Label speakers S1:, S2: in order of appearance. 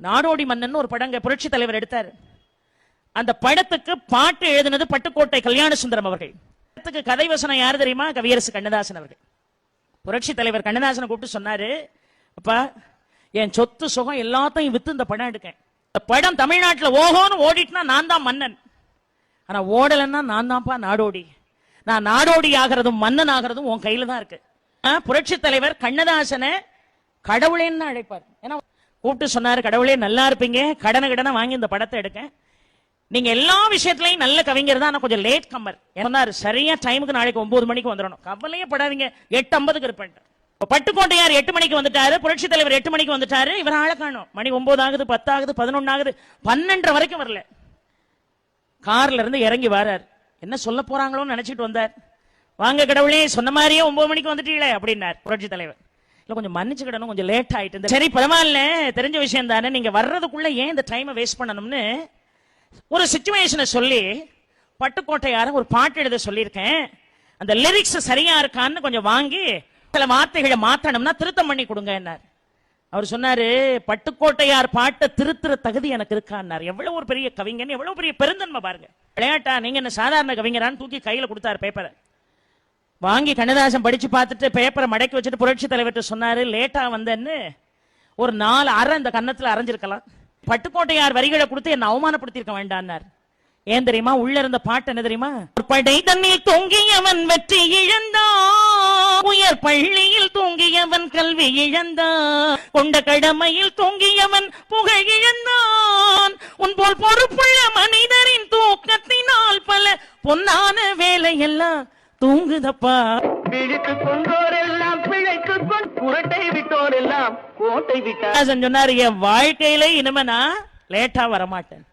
S1: நாடோடி மன்னன் ஒரு படங்க புரட்சி தலைவர் எடுத்தார். அந்த படத்துக்கு பாட்டு எழுதினது பட்டுக்கோட்டை கல்யாண சுந்தரம் அவர்கள். படத்துக்கு கதை வசனம் யாரு தெரியுமா? கவியரசு கண்ணதாசன் அவர்கள். புரட்சி தலைவர் கண்ணதாசனை கூப்பிட்டு சொன்னாரு, அப்பா என் சொத்து சுகம் எல்லாத்தையும் வித்து இந்த படம் எடுக்கேன். இந்த படம் தமிழ்நாட்டில் ஓஹோன்னு ஓடிட்டுனா நான் தான் மன்னன், ஆனா ஓடலன்னா நான் தான்ப்பா நாடோடி. நான் நாடோடி ஆகிறதும் மன்னன் ஆகிறதும் உன் கையில தான் இருக்கு. புரட்சி தலைவர் கண்ணதாசனை கடவுளேன்னு அழைப்பார். ஏன்னா கூப்பிட்டு சொன்னாரு, கடவுளே நல்லா இருப்பீங்க, கடனை வாங்கி இந்த படத்தை எடுக்க, நீங்க எல்லா விஷயத்திலையும் நல்ல கவிஞர் தான், கொஞ்சம் லேட் கம்மர் சொன்னாரு. சரியா டைமுக்கு நாளைக்கு 9 மணிக்கு வந்துடணும், கவலையே படாதீங்க, 8:50 இருப்பேன். பட்டுக்கோட்டையார் 8 மணிக்கு வந்துட்டாரு, புரட்சி தலைவர் 8 மணிக்கு வந்துட்டாரு. இவர் ஆளை காணோம். மணி 9 ஆகுது, 10 ஆகுது, 11 ஆகுது, 12 வரைக்கும் வரல. கார்ல இருந்து இறங்கி வரார். என்ன சொல்ல போறாங்களோன்னு நினைச்சிட்டு வந்தார். வாங்க கடவுளே, சொன்ன மாதிரியே 9 மணிக்கு வந்துட்டீங்களே அப்படின்னார் புரட்சி தலைவர். இல்ல கொஞ்சம் மன்னிச்சுக்கிடணும், கொஞ்சம் லேட் ஆயிட்டு. சரி பரவாயில்ல, தெரிஞ்ச விஷயம் தானே, நீங்க வர்றதுக்குள்ள ஏன் இந்த டைமை வேஸ்ட் பண்ணணும்னு ஒரு சிச்சுவேஷனை சொல்லி பட்டுக்கோட்டையார ஒரு பாட்டு எழுத சொல்லியிருக்கேன். அந்த லிரிக்ஸ் சரியா இருக்கான்னு கொஞ்சம் வாங்கி சில வார்த்தைகளை மாத்தணும்னா திருத்தம் பண்ணி கொடுங்க என்னார். அவர் சொன்னாரு, பட்டுக்கோட்டையார் பாட்டை திருத்துற தகுதி எனக்கு இருக்கான்னார். எவ்வளவு ஒரு பெரிய கவிஞன், எவ்வளவு பெரிய பெருந்தன்மை பாருங்க. விளையாட்டா நீங்க என்ன சாதாரண கவிஞரான்னு தூக்கி கையில கொடுத்தாரு பேப்பரை. வாங்கி கண்ணதாசன் படிச்சு பார்த்துட்டு பேப்பரை மடக்கி வச்சுட்டு புரட்சி தலைவர்கிட்ட சொன்னாரு, லேட்டா வந்தேன்னு ஒரு 4 அரை இந்த கன்னத்துல அரைஞ்சிருக்கலாம். பட்டுக்கோட்டையார் வரிகளை கொடுத்து என்ன அவமானப்படுத்தி இருக்க வேண்டான்னார். ஏன் தெரியுமா? உள்ள இருந்த பாட்டு என்ன தெரியுமா? படை தண்ணில் தூங்கியவன் வெற்றி இழந்தான், உயர் பள்ளியில் தூங்கியவன் கல்வி இழந்தான், கொண்ட கடமையில் தூங்கியவன் புகழ் இழந்தான், உன் போல் பொறுப்புள்ள மனிதரின் தூக்கத்தினால் பல பொன்னான வேலையெல்லாம் தூங்குதப்பா.
S2: பிழைத்து கொண்டோரெல்லாம் பிழைத்து கொண்டு புரட்டை விட்டோரெல்லாம் கோட்டை விட்டார்
S1: சொன்னாரு, என் வாழ்க்கையில இனிமே நான் லேட்டா வரமாட்டேன்.